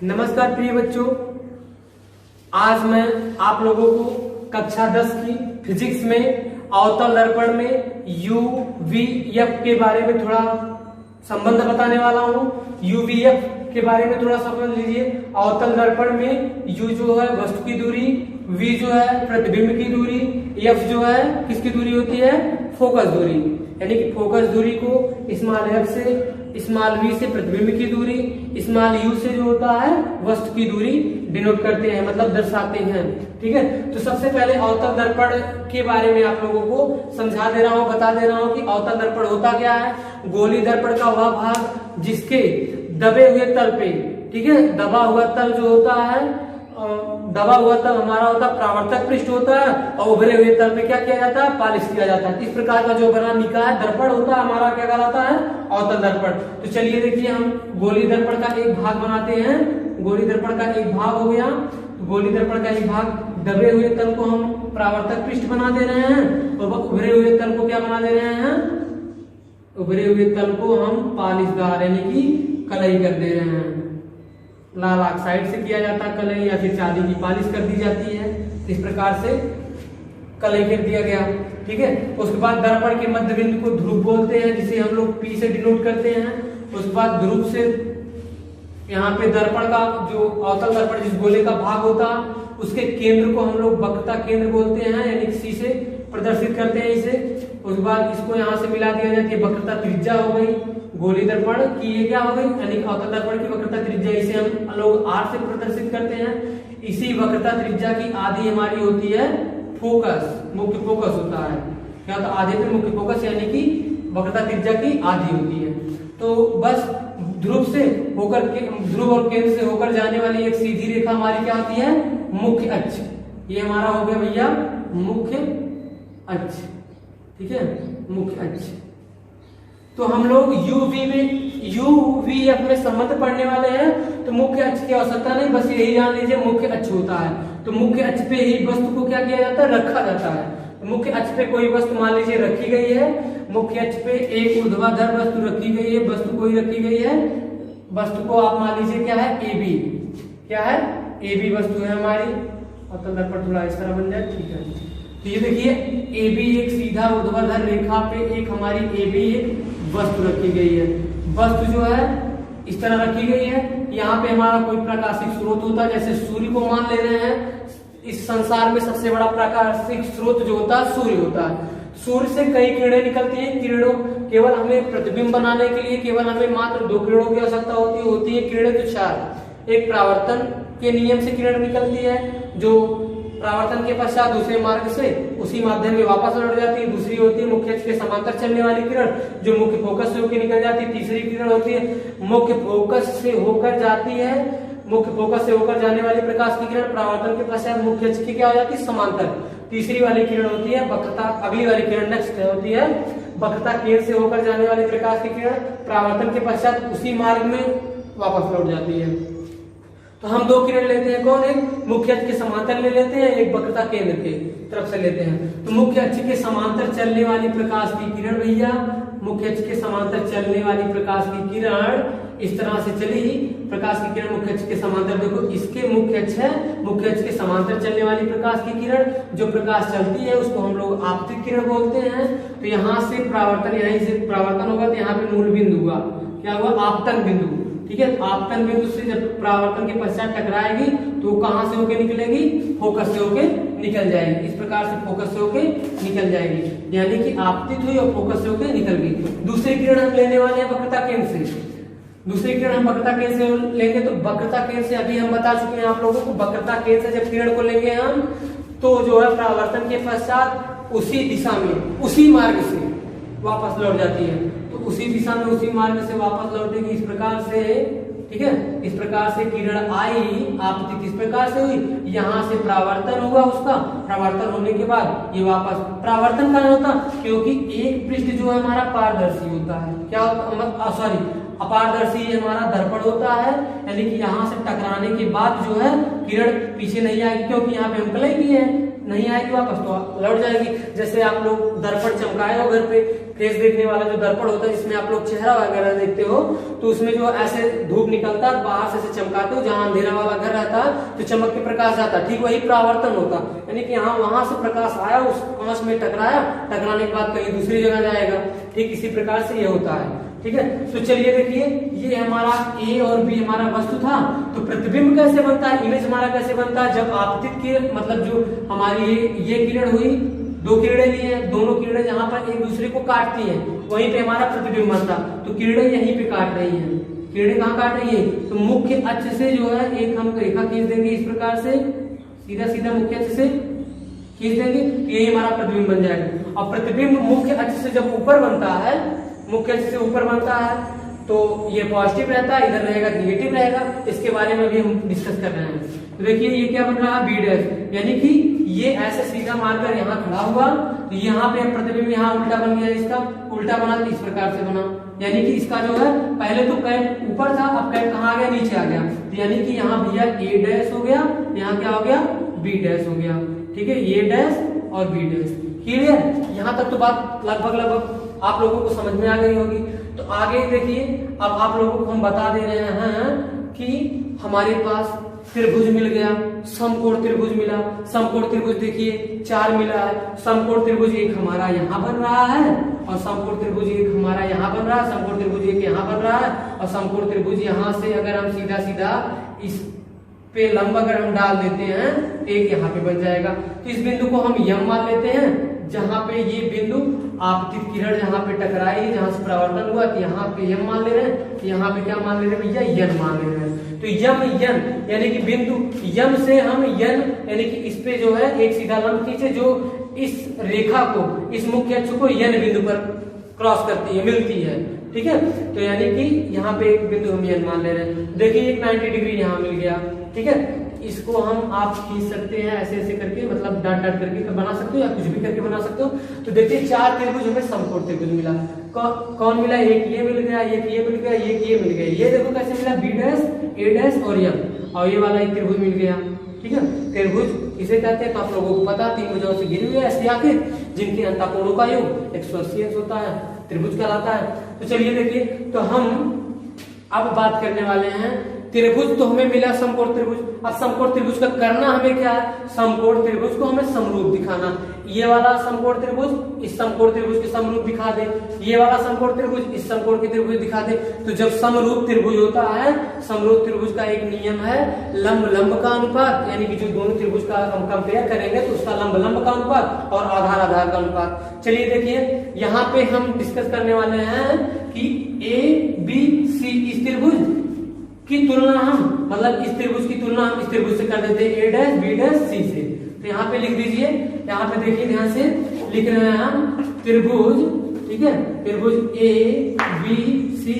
नमस्कार प्रिय बच्चों, आज मैं आप लोगों को कक्षा 10 की फिजिक्स में अवतल दर्पण में UVF के बारे में थोड़ा संबंध बताने वाला हूँ। UVF के बारे में थोड़ा समझ लीजिए। अवतल दर्पण में U जो है वस्तु की दूरी, V जो है प्रतिबिंब की दूरी, F जो है किसकी दूरी होती है, फोकस दूरी। यानी कि फोकस दूरी को स्मॉल f से, स्मॉल v से प्रतिबिंब की दूरी, स्मॉल u से जो होता है वस्तु की दूरी डिनोट करते हैं, मतलब दर्शाते हैं। ठीक है, तो सबसे पहले अवतल दर्पण के बारे में आप लोगों को समझा दे रहा हूँ, बता दे रहा हूँ कि अवतल दर्पण होता क्या है। गोली दर्पण का वह भाग जिसके दबे हुए तल पे, ठीक है, दबा हुआ तल जो होता है, दबा हुआ तल हमारा होता है परावर्तक पृष्ठ होता है, और उभरे हुए तल पे क्या किया जाता है, पालिश किया जाता है। इस प्रकार का जो बना निकाय दर्पण होता है हमारा क्या कहलाता है, अवतल दर्पण। तो चलिए देखिए, हम गोली दर्पण का एक भाग बनाते हैं। गोली दर्पण का एक भाग हो गया, गोली दर्पण का एक भाग, दबे हुए तल को हम परावर्तक पृष्ठ बना दे रहे हैं, और उभरे हुए तल को क्या बना दे रहे हैं, उभरे हुए तल को हम पालिशदार यानी कि कलई कर दे रहे हैं। लाल ऑक्साइड से किया जाता है कलई, या फिर चांदी की पालिश कर दी जाती है। इस प्रकार से कलई कर दिया गया। ठीक है, उसके बाद दर्पण के मध्य बिंदु को ध्रुव बोलते हैं, जिसे हम लोग P से डिनोट करते हैं। उसके बाद ध्रुव से यहाँ पे दर्पण का जो अवतल दर्पण जिस गोले का भाग होता है उसके केंद्र को हम लोग वक्रता केंद्र बोलते हैं, यानी कि C से प्रदर्शित करते हैं इसे। उसके बाद इसको यहाँ से मिला दिया जाती है, वक्रता त्रिज्या हो गई गोली दर्पण की, ये क्या हो गई, यानी अवतल दर्पण की वक्रता त्रिज्या, इसे हम लोग R से प्रदर्शित करते हैं। इसी वक्रता त्रिज्या की आधी हमारी होती है फोकस, मुख्य फोकस होता है। क्या होता है, आधे पे मुख्य फोकस, यानी कि वक्रता त्रिज्या की आधी होती है। तो बस ध्रुव से होकर के, ध्रुव और केंद्र से होकर जाने वाली एक सीधी रेखा हमारी क्या होती है, मुख्य अक्ष। ये हमारा हो गया भैया मुख्य अक्ष। ठीक है, मुख्य अक्ष। तो हम लोग UVF में संबंध पढ़ने वाले हैं, तो मुख्य अक्ष की आवश्यकता नहीं, बस यही जान लीजिए मुख्य अक्ष होता है। तो मुख्य अक्ष पे ही वस्तु को क्या किया जाता है, रखा जाता है। तो मुख्य अक्ष पे कोई वस्तु मान लीजिए रखी गई है, मुख्य अक्ष पे एक ऊर्ध्वाधर वस्तु रखी गई है, वस्तु कोई रखी गई है, वस्तु को आप मान लीजिए क्या है, AB। क्या है, AB वस्तु है हमारी। अवतल दर्पण थोड़ा इस तरह बन जाए, ठीक है। तो ये देखिए AB एक सीधा ऊर्ध्वाधर रेखा पे एक हमारी AB एक वस्तु रखी गई है। वस्तु जो है इस तरह रखी गई है। यहाँ पे हमारा कोई प्रकाशिक स्रोत होता है, जैसे सूर्य को मान ले रहे हैं। इस संसार में सबसे बड़ा प्रकाशिक स्रोत जो होता है सूर्य होता है। सूर्य से कई किरणें निकलती हैं। किरणों केवल हमें प्रतिबिंब बनाने के लिए केवल हमें मात्र 2 किरणों की आवश्यकता होती है किरणें तो 4। एक परावर्तन के नियम से किरण निकलती है, जो परावर्तन के पश्चात दूसरे मार्ग से उसी माध्यम में वापस लौट जाती है। दूसरी होती है मुख्य अक्ष के समांतर चलने वाली किरण, जो मुख्य फोकस से होकर निकल जाती है। तीसरी किरण होती है मुख्य फोकस से होकर जाती है, मुख्य फोकस से होकर जाने वाली प्रकाश की किरण परावर्तन के पश्चात मुख्य अक्ष की क्या हो जाती है, समांतर। तीसरी वाली किरण होती है वक्रता, अगली वाली किरण नेक्स्ट होती है वक्रता केंद्र से होकर जाने वाली प्रकाश की किरण परावर्तन के पश्चात उसी मार्ग में वापस लौट जाती है। तो हम 2 किरण लेते हैं, कौन, एक मुख्य अक्ष के समांतर ले लेते हैं, एक वक्रता केंद्र के तरफ से लेते हैं। तो मुख्य अक्ष के समांतर चलने वाली प्रकाश की किरण भैया, मुख्य अक्ष के समांतर चलने वाली प्रकाश की किरण इस तरह से चली, प्रकाश की किरण मुख्य अक्ष के समांतर, देखो इसके मुख्य अक्ष है, मुख्य अक्ष के समांतर चलने वाली प्रकाश की किरण, जो प्रकाश चलती है उसको हम लोग आपतित किरण बोलते हैं। तो यहाँ से परावर्तन, यहीं से परावर्तन होगा तो यहाँ पे मूल बिंदु हुआ, क्या हुआ, आपतन बिंदु। ठीक है, आपतन बिंदु से जब परावर्तन के पश्चात टकराएगी तो कहां से होके निकलेगी, फोकस से होके निकल जाएगी। इस प्रकार से फोकस से होके निकल जाएगी, यानी कि आपतित हुई और फोकस से होके निकल गई। दूसरी किरण हम लेने वाले हैं वक्रता केंद्र से। दूसरी किरण हम वक्रता केंद्र से लेंगे, तो वक्रता केंद्र से अभी हम बता चुके हैं आप लोगों को, वक्रता केंद्र से जब किरण को लेंगे हम, तो जो है परावर्तन के पश्चात उसी दिशा में उसी मार्ग से वापस लौट जाती है। तो उसी दिशा में उसी मार्ग से वापस लौटेगी। इस प्रकार से, ठीक है, इस प्रकार से किरण आई, आपतित इस प्रकार से हुई, यहाँ से परावर्तन होगा उसका, परावर्तन होने के बाद ये वापस, परावर्तन कहाँ होता, क्योंकि एक पृष्ठ जो है हमारा पारदर्शी होता है। क्या होता, सॉरी, अपारदर्शी हमारा दर्पण होता है, यानी कि यहाँ से टकराने के बाद जो है किरण पीछे नहीं आएगी, क्योंकि यहाँ पे हम कलई की है, नहीं आएगी वापस तो लौट जाएगी। जैसे आप लोग दर्पण चमकाए हो घर पे, फेस देखने वाला जो दर्पण होता है, जिसमें आप लोग चेहरा वगैरह देखते हो, तो उसमें जो ऐसे धूप निकलता है, बाहर से ऐसे चमकाते हो, जहां अंधेरा वाला घर रहता है तो चमक के प्रकाश जाता है, ठीक वही परावर्तन होता, यानी कि यहाँ वहां से प्रकाश आया, उस कांच में टकराया, टकराने के बाद कहीं दूसरी जगह जाएगा, ठीक इसी प्रकार से ये होता है। ठीक है, तो चलिए देखिए, ये हमारा ए और बी हमारा वस्तु था। तो प्रतिबिंब कैसे बनता है, इमेज हमारा कैसे बनता है, जब आपतित किरण, मतलब जो हमारी ये किरण हुई, दो किरणें ली हैं, दोनों किरणें जहां पर एक दूसरे को काटती हैं, वहीं पे हमारा प्रतिबिंब बनता। तो किरणें यहीं पे काट रही हैं, किरणें कहाँ काट रही है, तो मुख्य अक्ष से जो है एक हम रेखा खींच देंगे इस प्रकार से, सीधा सीधा मुख्य अक्ष से खींच देंगे, यही हमारा प्रतिबिंब बन जाएगा। और प्रतिबिंब मुख्य अक्ष से जब ऊपर बनता है, मुख्य अक्ष से ऊपर बनता है, तो ये पॉजिटिव रहता है, इधर रहेगा निगेटिव रहेगा। इसके बारे में भी हम डिस्कस कर रहे हैं। तो देखिए ये क्या बन रहा है, बी डैश, यानी कि ये ऐसे सीधा मारकर यहाँ खड़ा हुआ, तो यहाँ पे प्रतिबिंब यहाँ उल्टा बन गया, इसका उल्टा बना तो इस प्रकार से बना, यानी कि इसका जो है पहले तो कैप ऊपर था, अब कैप कहाँ आ गया, नीचे आ गया, तो यानी कि यहाँ भैया ए डैश हो गया, यहाँ क्या हो गया, बी डैश हो गया। ठीक है, ए डैश और बी डैश, क्लियर। यहाँ तक तो बात लगभग आप लोगों को समझ में आ गई होगी। तो आगे देखिए, अब आप लोगों को हम बता दे रहे हैं कि हमारे पास त्रिभुज मिल गया, समकोण त्रिभुज मिला। समकोण त्रिभुज देखिए 4 मिला है। समकोण त्रिभुज एक हमारा यहाँ बन रहा है, और समकोण त्रिभुज एक हमारा यहाँ बन रहा है, समकोण त्रिभुज एक यहाँ बन रहा है, और समकोण त्रिभुज यहाँ से अगर हम सीधा सीधा इस पे लंब अगर हम डाल देते हैं, एक यहाँ पे बन जाएगा। तो इस बिंदु को हम यम मान लेते हैं, जहां पे ये बिंदु आपतित किरण जहां पे टकराई, जहां से परावर्तन हुआ, तो यहाँ पे यम मान ले रहे हैं, यहाँ पे क्या मान ले रहे हैं भैया, यन मान ले रहे हैं। तो यम यन यानी कि बिंदु यम से हम यन, यानी कि इस पे जो है एक सीधा लंब खींचे जो इस रेखा को, इस मुख्य अक्ष को यन बिंदु पर क्रॉस करती है, मिलती है। ठीक है, तो यानी कि यहाँ पे एक बिंदु हम यन मान ले रहे हैं। देखिए एक 90 डिग्री यहाँ मिल गया। ठीक है, इसको हम आप खींच सकते हैं ऐसे ऐसे करके, मतलब डाट डाट करके बना सकते हो, या कुछ भी करके बना सकते हो। तो देखिए 4 त्रिभुज हमें समकोण त्रिभुज मिला। कौन मिला, एक ये मिल गया, एक ये मिल गया, एक ये मिल गया। ये देखो कैसे मिला, बी डैश, ए डैश और यम, और ये वाला एक त्रिभुज मिल गया। ठीक है, त्रिभुज किसे कहते हैं तो आप लोगों को पता, 3 भुजाओं से घिरी हुई है ऐसी आखिर, जिनके अंतःकोणों का योग 180 अंश होता है, त्रिभुज कहलाता है। तो चलिए देखिए, तो हम अब बात करने वाले हैं त्रिभुज। तो हमें मिला समकोण त्रिभुज। अब समकोण त्रिभुज का करना हमें क्या है, समकोण त्रिभुज को हमें समरूप दिखाना। ये वाला समकोण त्रिभुज इस समकोण त्रिभुज के समरूप दिखा दे, ये वाला समकोण त्रिभुज इस समकोण के त्रिभुज दिखा दे। तो जब समरूप त्रिभुज होता है, समरूप त्रिभुज का एक नियम है लंब लंब का अनुपात, यानी कि जो दोनों त्रिभुज का हम कंपेयर करेंगे तो उसका लंब लंब का अनुपात और आधार आधार का अनुपात। चलिए देखिए, यहाँ पे हम डिस्कस करने वाले हैं कि ए बी सी इस त्रिभुज की तुलना हम, मतलब इस त्रिभुज की तुलना हम इस त्रिभुज से कर देते हैं, ए डैश बी डैश सी से। तो यहाँ पे लिख दीजिए, यहाँ पे देखिए ध्यान से लिख रहे हैं हम त्रिभुज। ठीक है, त्रिभुज ए बी सी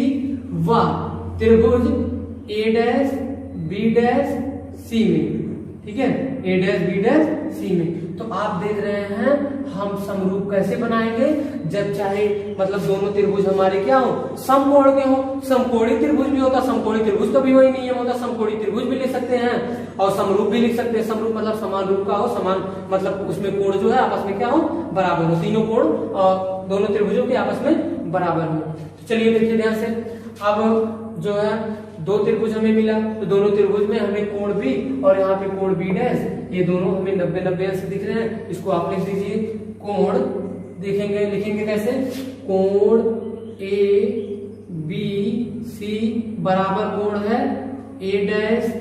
व त्रिभुज ए डैश बी डैश सी में। ठीक है, ए डैश बी डैश सी में। तो आप देख रहे हैं हम समरूप कैसे बनाएंगे, जब चाहे मतलब दोनों त्रिभुज हमारे क्या हो, समकोण के हो। समकोणी त्रिभुज भी होता, समकोणी त्रिभुज का भी वही नियम होता, समकोणी त्रिभुज भी लिख सकते हैं और समरूप भी लिख सकते हैं। समरूप मतलब समान रूप का हो, समान मतलब उसमें कोण जो है आपस में क्या हो, बराबर हो, तीनों कोण दोनों त्रिभुजों के आपस में बराबर हो। तो चलिए देखिए ध्यान से, अब जो है 2 त्रिभुज हमें मिला, तो दोनों त्रिभुज में हमें कोण बी और यहाँ पे कोण बी डैश, ये दोनों हमें 90-90 अंश दिख रहे हैं। इसको आप लिख दीजिए, कोण देखेंगे, लिखेंगे कैसे, कोण ए बी सी बराबर कोण है ए डैश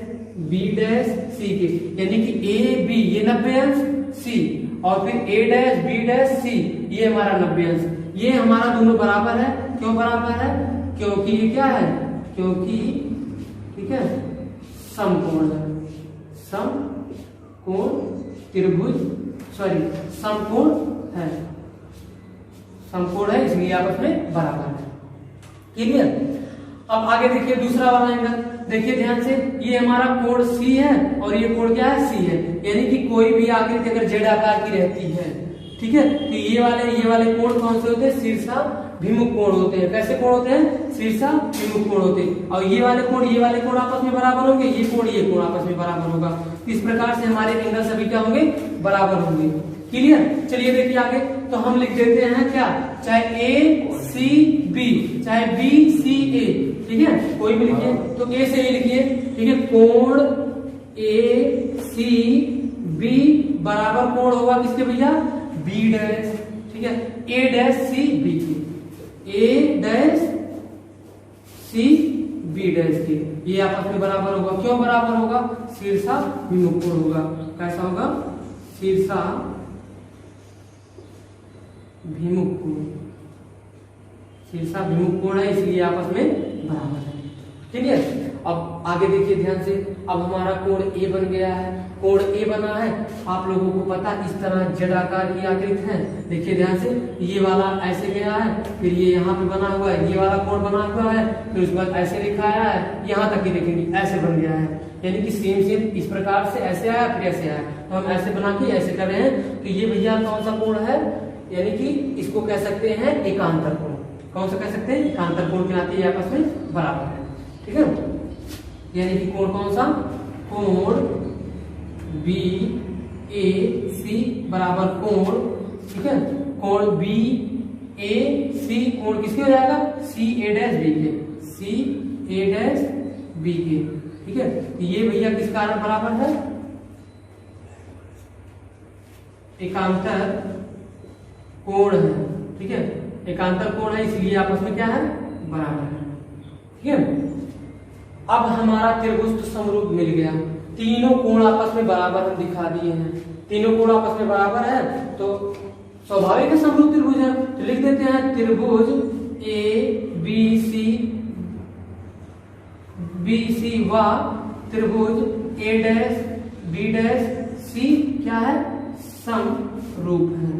बी डैश सी के, यानी कि ए बी ये 90 अंश, सी और फिर ए डैश बी डैश सी ये हमारा 90 अंश। ये हमारा दोनों बराबर है। क्यों बराबर है, क्योंकि ये क्या है, क्योंकि ठीक है समकोण है, समकोण त्रिभुज, सॉरी समकोण है, समकोण है इसलिए आपस में बराबर है। क्लियर। अब आगे देखिए दूसरा वाला एंगल, देखिए ध्यान से, ये हमारा कोण सी है और ये कोण क्या है, सी है, यानी कि कोई भी आकृति अगर जेड आकार की रहती है, ठीक है, तो ये वाले कोण कौन से होते हैं, शीर्षा भिमुख कोण होते हैं। कैसे कोण होते हैं, शीर्षा भिमुख कोण होते हैं। और ये वाले कोण आपस में बराबर होंगे, ये कोण आपस में बराबर होगा। इस प्रकार से हमारे एंगल सभी क्या होंगे, बराबर होंगे। क्लियर। चलिए देखिए आगे, तो हम लिख देते हैं क्या, चाहे ए सी बी, चाहे बी सी ए, ठीक है, कोई भी लिखिए। तो ए से ए लिखिए, ठीक है, कोण ए सी बी बराबर कोण होगा किसके भैया, बी डैश, ठीक है, ए डैश सी बी के, ए डैश सी बी डैश के, ये आपस में बराबर होगा। क्यों बराबर होगा, शीर्षा विमुख कोण होगा। कैसा होगा, शीर्षा विमुख कोण, शीर्षा विमुख कोण है, इसलिए आपस में बराबर है। ठीक है, अब आगे देखिए ध्यान से, अब हमारा कोण ए बन गया है, कोण ए बना है, आप लोगों को पता इस तरह जेड आकार की आकृति है। देखिए ध्यान से, ये वाला ऐसे गया है, फिर ये यहाँ पे बना हुआ है, ये वाला कोण बना हुआ है, फिर उसके बाद ऐसे दिखाया है, यहाँ तक ही देखेंगे ऐसे बन गया है, यानी कि सेम सेम इस प्रकार से ऐसे आया फिर ऐसे आया, तो हम ऐसे बना के ऐसे कर रहे हैं। तो ये भैया कौन सा कोण है, यानी कि इसको कह सकते हैं एकांतर कोण। कौन सा कह सकते हैं, एकांतर कोण के नाते ये आपस में बराबर है। ठीक है, यानी कि कोण कौन सा, कोण बी ए सी बराबर कोण, ठीक है, कोण बी ए सी कोण किसके हो जाएगा, सी ए डैश बी के, सी ए डैश बी के। ठीक है, तो ये भैया किस कारण बराबर है, एकांतर कोण है। ठीक है, एकांतर कोण है, इसलिए आपस में क्या है, बराबर है। ठीक है, अब हमारा त्रिभुज समरूप मिल गया, तीनों कोण आपस में बराबर हम दिखा दिए हैं, तीनों कोण आपस में बराबर है, तो स्वाभाविक समरूप त्रिभुज है। तो लिख देते हैं त्रिभुज ए बी सी व त्रिभुज ए डैश बी डैश सी क्या है, समरूप है।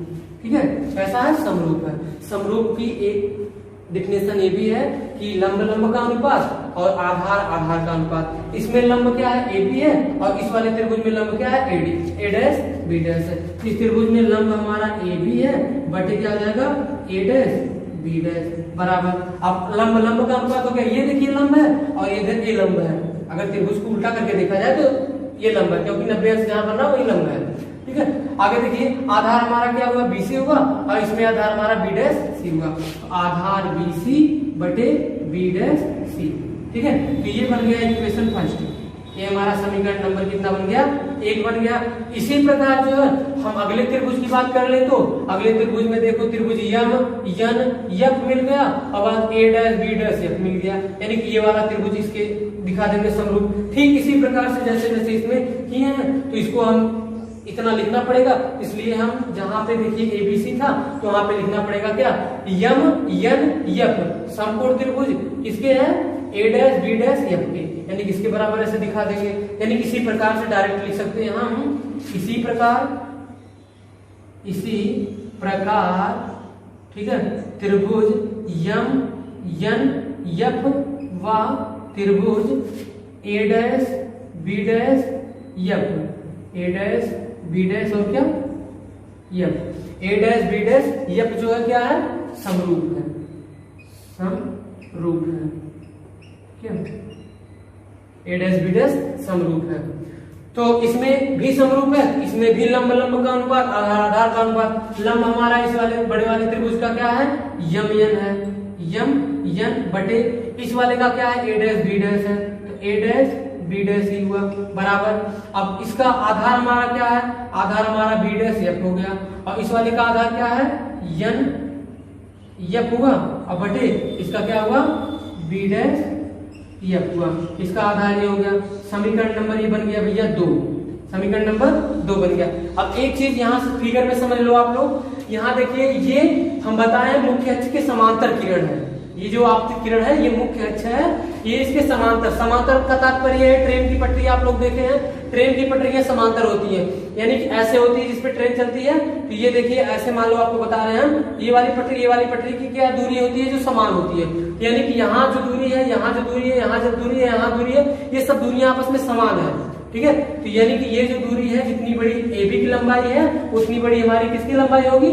ठीक है, कैसा है, समरूप है। समरूप की एक डिफिनेशन ये भी है कि लंब लंब का अनुपात और आधार आधार का अनुपात। इसमें लंब क्या है, ए बी है, और इस वाले त्रिभुज में लंब क्या है, A D, A dash B dash है। इस त्रिभुज में लंब हमारा ए बी है, बटे क्या हो जाएगा, ए डैश बी डैश बराबर। अब लंब लंब का अनुपात तो क्या, ये देखिए लंब है और इधर ये लंब है। अगर त्रिभुज को उल्टा करके देखा जाए तो ये लंब है, क्योंकि 90 अंश जहां बन रहा वही लंब है। ठीक है, आगे देखिए, आधार हमारा क्या हुआ, बी सी हुआ, और इसमें आधार हमारा बी डैश सी हुआ, तो आधार बी सी बटे बी डैश सी। ठीक है, तो ये बन गया इक्वेशन फर्स्ट, ये हमारा समीकरण नंबर कितना बन गया, 1 बन गया। इसी प्रकार जो है हम अगले त्रिभुज की बात कर ले, तो अगले त्रिभुज में देखो, त्रिभुज यम यन यफ मिल गया, अब ए डैश बी डैश एफ मिल गया, यानी कि ये वाला त्रिभुज इसके दिखा देंगे समरूप। ठीक इसी प्रकार से जैसे जैसे इसमें किए हैं, तो इसको हम इतना लिखना पड़ेगा, इसलिए हम जहां पे देखिए एबीसी था, तो वहां पे लिखना पड़ेगा क्या, यम यन यफ समकोण त्रिभुज किसके हैं, ए डैश बी डैश एफ के, यानी किसके बराबर ऐसे दिखा देंगे। यानी इसी प्रकार से डायरेक्ट लिख सकते हैं हम, इसी प्रकार, ठीक है, त्रिभुज यम यन यफ व त्रिभुज ए डैश बी डैश एफ, ए डैश बी डैश और क्या, एफ, ए डैश बी डैश एफ जो है क्या है, समरूप है, समरूप है। क्या, ए डैश बी डैश समरूप है, तो इसमें भी समरूप है, इसमें भी लंब लंब का अनुपात आधार आधार का अनुपात। लंब हमारा इस वाले बड़े वाले त्रिभुज का क्या है, यम यन है, यम यन बटे इस वाले का क्या है, ए डैश बी डैश है, तो ए डैश बी डैश ही हुआ बराबर। अब इसका आधार हमारा क्या है, आधार हमारा बी डैश एफ हो गया, और इस वाले का आधार क्या है, यन एफ हुआ, और बटे इसका क्या हुआ, बी डैश एफ हुआ, इसका आधार ये हो गया। समीकरण नंबर ये बन गया भैया 2, समीकरण नंबर 2 बन गया। अब एक चीज यहाँ से फिगर में समझ लो आप लोग, यहाँ देखिए, ये हम बताएं मुख्य अक्ष के समांतर किरण है, ये जो आपकी किरण है ये मुख्य अक्ष है, ये इसके समांतर, समांतर का तात्पर्य है ट्रेन की पटरी, आप लोग देखे हैं ट्रेन की पटरियां समांतर होती है, यानी कि ऐसे होती है जिसपे ट्रेन चलती है। तो ये देखिए ऐसे मान लो, आपको बता रहे हैं ये वाली पटरी की क्या दूरी होती है, जो समान होती है, यानी कि यहाँ जो दूरी है, यहाँ जो दूरी है, यहाँ जो दूरी है, यहाँ दूरी है, ये सब दूरियां आपस में समान है। ठीक है, तो यानी कि ये जो दूरी है, जितनी बड़ी AB की लंबाई है, उतनी बड़ी हमारी किसकी लंबाई होगी,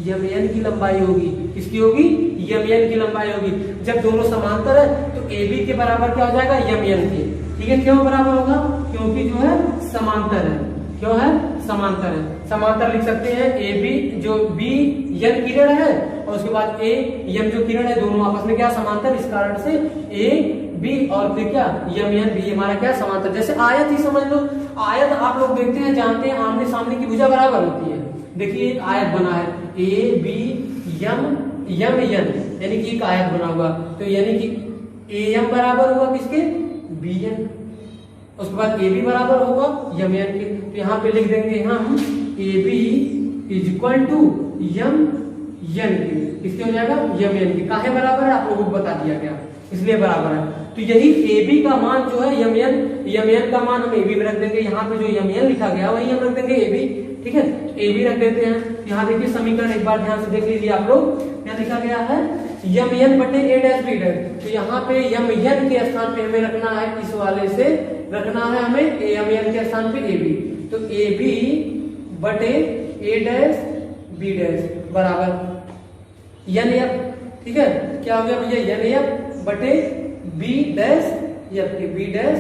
यमयन की लंबाई होगी। किसकी होगी, यमयन की लंबाई होगी। जब दोनों समांतर है तो AB के बराबर क्या हो जाएगा, यमयन के। ठीक है, क्यों बराबर होगा, क्योंकि जो है समांतर है, क्यों है, समांतर है। समांतर लिख सकते हैं। ए बी जो बी एन किरण है और उसके बाद ए एम जो किरण है, दोनों आपस में क्या समांतर, इस कारण से ए बी और फिर क्या एम एन बी हमारा क्या समांतर। जैसे आयत ही समझ लो, आयत आप लोग देखते हैं, जानते हैं, आमने सामने की भुजा बराबर होती है। देखिए एक आयत बना है A B M M N, यानी कि एक आयत बना हुआ, तो यानी कि ए एम बराबर हुआ किसके, बी एन, उसके बाद ए बी बराबर होगा एम एन के। तो यहाँ पे लिख देंगे हम A B is equal to M N के, किसके हो जाएगा, एम एन के। काहे बराबर है आप लोगों को बता दिया गया, इसलिए बराबर है। तो यही ए बी का मान जो है एम एन का मान हम ए बी में रख देंगे, यहाँ पे जो एम एन लिखा गया वही हम रख देंगे ए बी, ठीक है, ए बी रख देते हैं। यहाँ देखिए समीकरण एक बार ध्यान से देख लीजिए आप लोग, क्या लिखा गया है, एम एन बटे ए डैश बी डैश। तो यहाँ पे एम एन के स्थान पे हमें रखना है, इस वाले से रखना है हमें एम एन के स्थान पे ए बी, तो ए बी बटे ए डैश बी डैश बराबर एन एफ, ठीक है, क्या हो गया भैया, एन एफ बटे बी डैश एफ के, बी डैश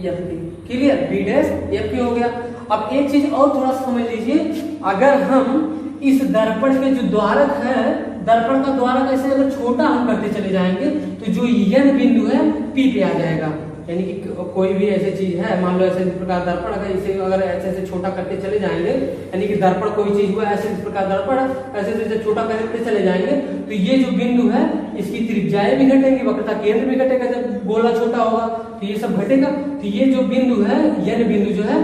एफ के, क्लियर, बी डैश एफ के हो गया। अब एक चीज और थोड़ा समझ लीजिए, अगर हम इस दर्पण के जो द्वारक है, दर्पण का द्वारक ऐसे अगर छोटा हम करते चले जाएंगे तो जो एन बिंदु है पी पे आ जाएगा। यानी कि कोई भी ऐसी चीज है, मान लो ऐसे इस प्रकार दर्पण अगर इसे अगर ऐसे ऐसे छोटा करते चले जाएंगे, यानी कि दर्पण कोई चीज हुआ ऐसे इस प्रकार दर्पण ऐसे ऐसे छोटा करते चले जाएंगे, तो ये जो बिंदु है इसकी त्रिज्याएं भी घटेंगी, वक्रता केंद्र भी घटेगा, जब गोला छोटा होगा तो ये सब घटेगा। तो ये जो बिंदु है, एन बिंदु जो है,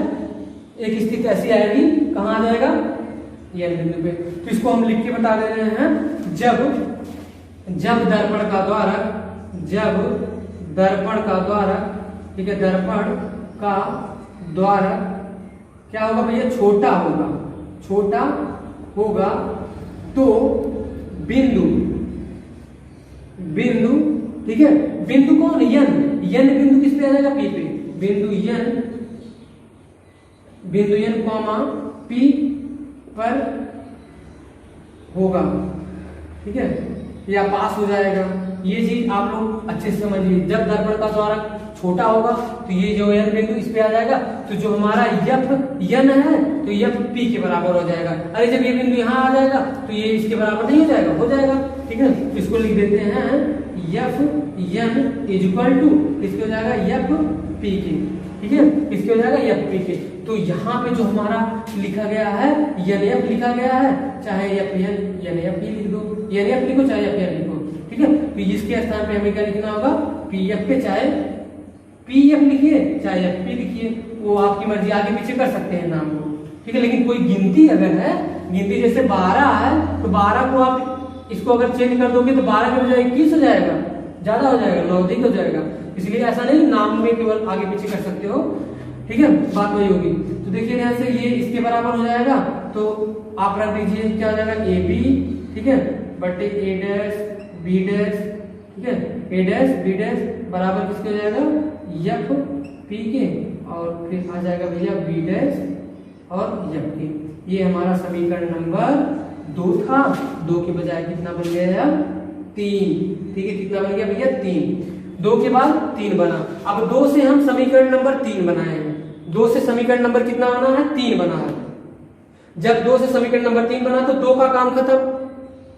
एक स्थिति ऐसी आएगी, कहाँ आ जाएगा, एन बिंदु पे। तो इसको हम लिख के बता दे रहे हैं, जब दर्पण का द्वारक, जब दर्पण का द्वारक, ठीक है, दर्पण का द्वारक क्या होगा भैया, छोटा होगा, छोटा होगा तो बिंदु, ठीक है, बिंदु कौन, एन बिंदु किस पे आ जाएगा, पी पे, बिंदु एन कॉमा पी पर होगा, ठीक है, या पास हो जाएगा। ये चीज आप लोग अच्छे से समझिए, जब दर्पण का द्वारक छोटा होगा तो ये जो एन बिंदु इस पे आ जाएगा, तो जो हमारा एफ एन है तो एफ पी के बराबर हो जाएगा। अरे जब ये बिंदु यहाँ आ जाएगा तो ये इसके बराबर नहीं हो जाएगा, हो जाएगा, ठीक है। तो इसको लिख देते हैं F N is equal to किसके हो जाएगा, एफ पी के, ठीक है, किसके हो जाएगा, एफ पी के। तो यहाँ पे जो हमारा लिखा गया है एन एफ लिखा गया है, चाहे एफ एन एफ पी लिख दो, एन एफ लिखो चाहे एफ एन लिखो, ठीक है। तो इसके स्थान पे हमें क्या लिखना होगा, पी एफ पे चाहे पी एफ लिखिए चाहे एफ पी लिखिए, वो आपकी मर्जी, आगे पीछे कर सकते हैं नाम को, ठीक है। लेकिन कोई गिनती अगर है, गिनती जैसे 12 है तो 12 को आप इसको अगर चेंज कर दोगे तो 12 के बजाय 21 हो जाएगा, ज्यादा हो जाएगा, 9 अधिक हो जाएगा। इसलिए ऐसा नहीं, नाम में केवल आगे पीछे कर सकते हो, ठीक है, बात वही होगी। तो देखिए यहाँ से ये इसके बराबर हो जाएगा, तो आप रख दीजिए क्या हो जाएगा, ए बी, ठीक है, बटे ए डैश बी डैश, ठीक है, ए डैश बी डैश बराबर किसके हो जाएगा, एफ पी के, और फिर आ जाएगा भैया बी डैश और एफ के। ये हमारा समीकरण नंबर 2 था, 2 के बजाय कितना बन गया है, 3, ठीक है, कितना बन गया भैया, 3, 2 के बाद 3 बना। अब 2 से हम समीकरण नंबर 3 बनाए हैं, 2 से समीकरण नंबर कितना बना है, 3 बना है। जब 2 से समीकरण नंबर 3 बना तो 2 का काम खत्म,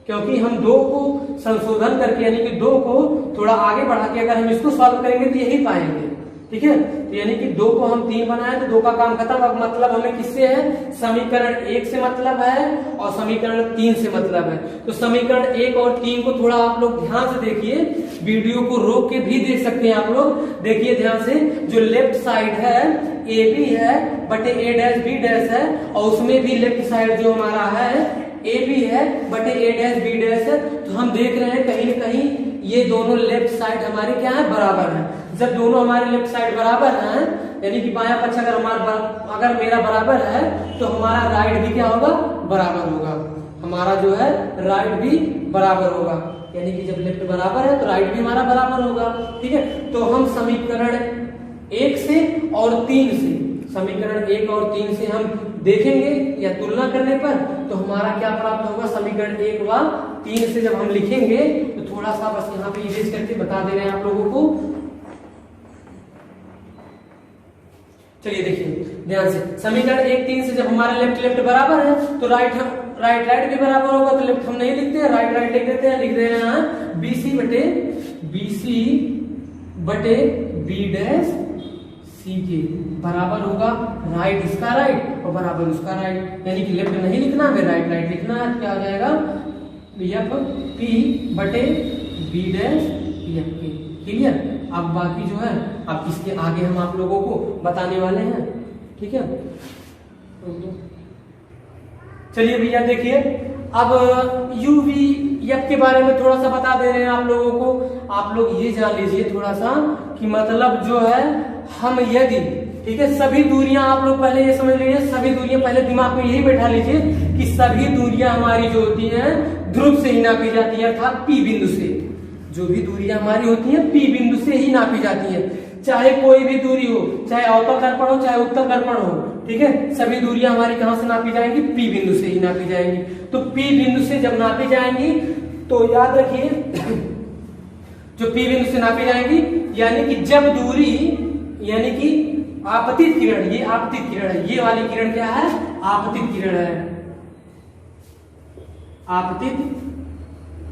क्योंकि हम 2 को संशोधन करके, यानी कि 2 को थोड़ा आगे बढ़ा के अगर हम इसको सॉल्व करेंगे तो यही पाएंगे, ठीक है। तो यानी कि 2 को हम 3 बनाए तो 2 का काम खत्म। अब मतलब हमें किससे है, समीकरण 1 से मतलब है और समीकरण 3 से मतलब है। तो समीकरण 1 और 3 को थोड़ा आप लोग ध्यान से देखिए, वीडियो को रोक के भी देख सकते हैं आप लोग, देखिए ध्यान से। जो लेफ्ट साइड है ए बी है बटे ए डैश बी डैश है, और उसमें भी लेफ्ट साइड जो हमारा है ए बी है बटे ए डैश बी डैश है। तो हम देख रहे हैं कहीं न कहीं ये दोनों लेफ्ट साइड हमारे क्या है, बराबर है। जब दोनों हमारे लेफ्ट साइड बराबर हैं, यानी कि बायां पक्ष अगर मेरा बराबर है तो हमारा राइट भी क्या होगा, बराबर होगा, हमारा जो है राइट भी बराबर होगा। यानी कि जब लेफ्ट बराबर है तो राइट भी हमारा बराबर होगा, ठीक है। तो हम समीकरण 1 से और 3 से, समीकरण 1 और 3 से हम देखेंगे या तुलना करने पर तो हमारा क्या प्राप्त होगा, समीकरण 1 व 3 से जब हम लिखेंगे तो थोड़ा सा बस यहाँ पे इरेज करके बता दे रहे हैं आप लोगों को। चलिए देखिए ध्यान से, समीकरण 1 3 से जब हमारा लेफ्ट लेफ्ट बराबर है तो राइट राइट भी बराबर होगा, तो लेफ्ट हम नहीं लिखते हैं, राइट राइट लिख देते हैं, लिख दे रहे हैं BC बटे B डैश C के बराबर होगा राइट इसका राइट और बराबर उसका राइट, यानी कि लेफ्ट नहीं लिखना है, राइट राइट लिखना है। क्या आ जाएगा FP बटे B डैश F के। क्लियर? अब बाकी जो है अब इसके आगे हम आप लोगों को बताने वाले हैं, ठीक है। चलिए भैया देखिए, अब UVF के बारे में थोड़ा सा बता दे रहे हैं आप लोगों को। आप लोग ये जान लीजिए थोड़ा सा कि मतलब जो है हम यदि, ठीक है, सभी दूरियां आप लोग पहले ये समझ लीजिए, सभी दूरियां पहले दिमाग में यही बैठा लीजिए कि सभी दूरियां हमारी जो होती हैं ध्रुव से ही नापी जाती है, अर्थात P बिंदु से। जो भी दूरियां हमारी होती हैं P बिंदु से ही नापी जाती है, चाहे कोई भी दूरी हो, चाहे अवतल दर्पण हो चाहे उत्तल दर्पण हो, ठीक है, सभी दूरियां हमारी कहां से नापी जाएंगी? P बिंदु से ही नापी जाएंगी। तो P बिंदु से जब नापी जाएंगी तो याद रखिए जो P बिंदु से नापी जाएंगी, यानी कि जब दूरी, यानी कि आपतित किरण, ये आपतित किरण है, ये वाली किरण क्या है? आपतित किरण है, आपतित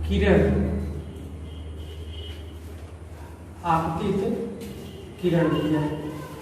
किरण, आपतित किरण,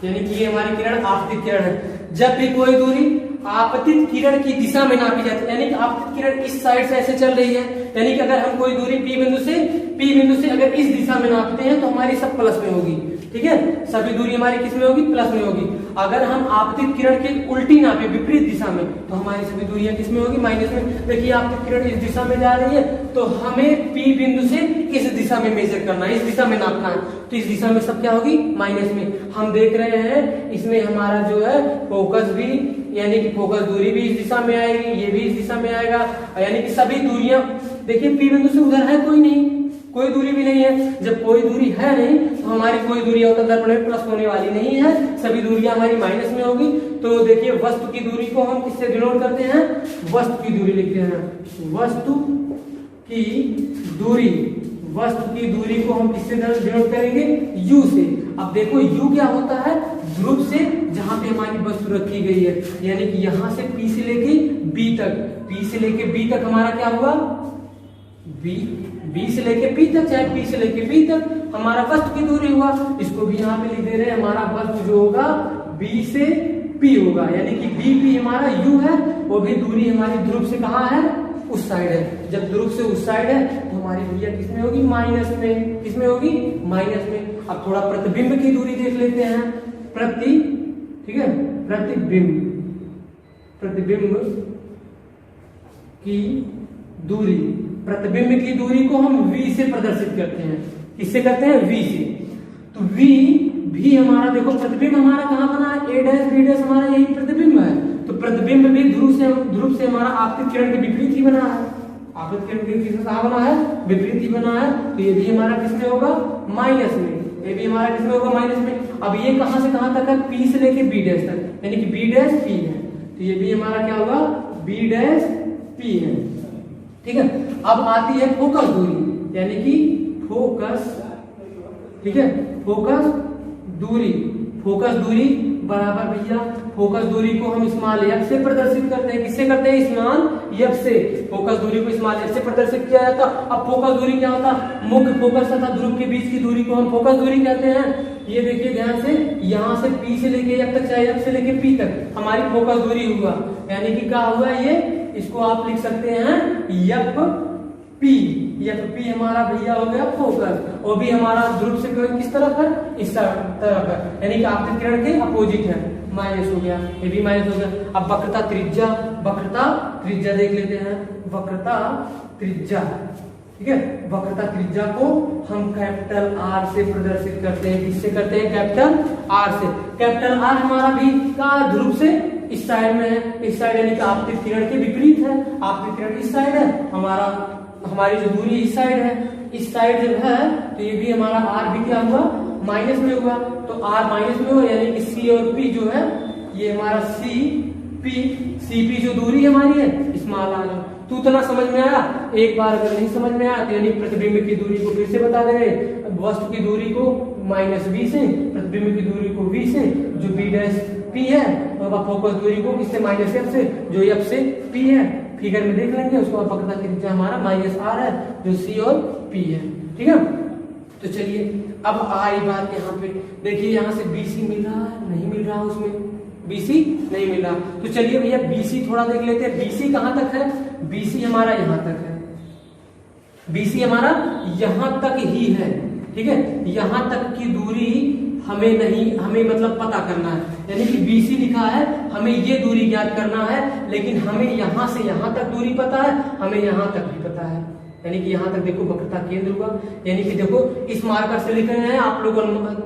यानी कि ये हमारी किरण आपतित किरण है। जब भी कोई दूरी आपतित किरण की दिशा में नापी जाती है, यानी कि आपतित किरण इस साइड से ऐसे चल रही है, यानी कि अगर हम कोई दूरी P बिंदु से अगर इस दिशा में नापते हैं तो हमारी सब प्लस में होगी, ठीक है, सभी दूरी हमारी किस में होगी? प्लस में होगी। अगर हम आपतित किरण के उल्टी नापे विपरीत दिशा में तो हमारी सभी दूरियां किस में होगी? माइनस में। देखिए आपतित किरण इस दिशा में जा रही है तो हमें P बिंदु से इस दिशा में मेजर करना है, इस दिशा में नापना है, तो इस दिशा में सब क्या होगी? माइनस में। हम देख रहे हैं इसमें हमारा जो है फोकस भी, यानी कि फोकस दूरी भी इस दिशा में आएगी, ये भी इस दिशा में आएगा, यानी कि सभी दूरियां, देखिए P बिंदु से उधर है कोई नहीं, कोई दूरी भी नहीं है। जब कोई दूरी है नहीं तो हमारी कोई दूरी अवतल दर्पण में प्लस होने वाली नहीं है, सभी दूरियां हमारी माइनस में होगी। तो देखिए वस्तु की दूरी को हम किससे डिनोट करते हैं? वस्तु की दूरी लिखते हैं, वस्तु की दूरी, वस्तु की दूरी को हम किससे डिनोट करेंगे? U से। अब देखो U क्या होता है? ध्रुव से जहां पे हमारी वस्तु रखी गई है, यानी कि यहां से P से लेके B तक, P से लेके B तक हमारा क्या हुआ? B से लेके P तक, चाहे P से लेके B तक हमारा वस्तु की दूरी हुआ। इसको भी यहाँ पे लिख दे रहे हैं, हमारा वस्तु जो होगा B से P होगा, यानी कि BP हमारा U है, वो भी दूरी हमारी ध्रुव से कहाँ है? उस साइड है। जब ध्रुव से उस साइड है तो हमारी दूरियां किसमें होगी? माइनस में। किसमें होगी? माइनस में। अब थोड़ा प्रतिबिंब की दूरी देख लेते हैं, ठीक है, प्रतिबिंब की दूरी, प्रतिबिंब की दूरी को हम V से प्रदर्शित करते हैं। किससे करते हैं? V से। तो V भी हमारा, देखो प्रतिबिंब हमारा कहाँ बना है? A डैश B डैश हमारा यही प्रतिबिंब है, तो प्रतिबिंब भी ध्रुव से हमारा आपतित किरण के विपरीत ही बना है, आपतित किरण के किससे कहाँ बना है? विपरीत ही बना है। तो ये भी हमारा किसमें होगा? माइनस में। ये भी हमारा किसमें होगा? माइनस में। अब ये कहाँ से कहाँ तक है? P से लेके B डैश तक, यानी कि B डैश P है, तो ये भी हमारा क्या होगा? B डैश P है, ठीक है। अब आती है फोकस दूरी, यानी कि फोकस, ठीक है, फोकस दूरी बराबर भैया, फोकस दूरी को हम स्मॉल f से प्रदर्शित करते हैं। किससे करते हैं? स्मॉल f से। फोकस दूरी को स्मॉल f से प्रदर्शित किया जाता। अब फोकस दूरी क्या होता? मुख्य फोकस तथा ध्रुव के बीच की दूरी को हम फोकस दूरी कहते हैं। ये देखिए ध्यान से, यहाँ से P से लेके f तक, चाहे f से लेके P तक हमारी फोकस दूरी हुआ, यानी कि क्या हुआ? ये इसको आप लिख सकते हैं FP हमारा भैया हो गया फोकस, और भी हमारा ध्रुव से किस तरफ है? इस तरफ है, यानी कि आपतित किरण के अपोजिट है, माइनस हो गया, ये भी माइनस हो गया। अब वक्रता त्रिज्या देख लेते हैं, वक्रता त्रिज्या, ठीक है, वक्रता त्रिज्या को हम कैपिटल R से प्रदर्शित करते हैं। किससे करते हैं? कैपिटल R से। कैपिटल R हमारा भी का ध्रुव से इस साइड में है, इस साइड, यानी कि आपतित किरण के विपरीत है, आपतित किरण इस साइड है, हमारी जो दूरी इस साइड है, इस साइड जब है तो ये भी हमारा R भी क्या हुआ? माइनस में हुआ। तो R माइनस में हुआ, यानी कि C और P जो है, ये हमारा CP जो दूरी हमारी है, स्मॉल r। तो उतना समझ में आया? एक बार अगर नहीं समझ में आया तो यानी प्रतिबिंब की दूरी को फिर से बता दे रहे, वस्तु की दूरी को -V से, प्रतिबिंब की दूरी को V से, जो B डैश पी है, तो अब फोकस दूरी को किससे माइनस एफ से, जो एफ से पी है, फिगर में देख लेंगे। उसको वक्रता की त्रिज्या हमारा माइनस आर है, जो सी और पी है। ठीक है, तो चलिए अब आई बात यहाँ पे, देखिए यहाँ से बीसी मिल रहा है, नहीं मिल रहा उसमें, बीसी नहीं मिल रहा, तो चलिए भैया बीसी थोड़ा देख लेते हैं। बीसी कहाँ तक है, बीसी हमारा यहाँ तक है, बीसी हमारा यहाँ तक ही है। ठीक है, यहाँ तक की दूरी हमें मतलब पता करना है, यानी कि बीसी लिखा है, हमें ये दूरी ज्ञात करना है, लेकिन हमें यहाँ से यहाँ तक दूरी पता है, हमें यहाँ तक भी पता है, यानी कि यहाँ तक देखो वक्रता केंद्र हुआ, यानी कि देखो इस मार्कर से लिख रहे हैं आप लोग,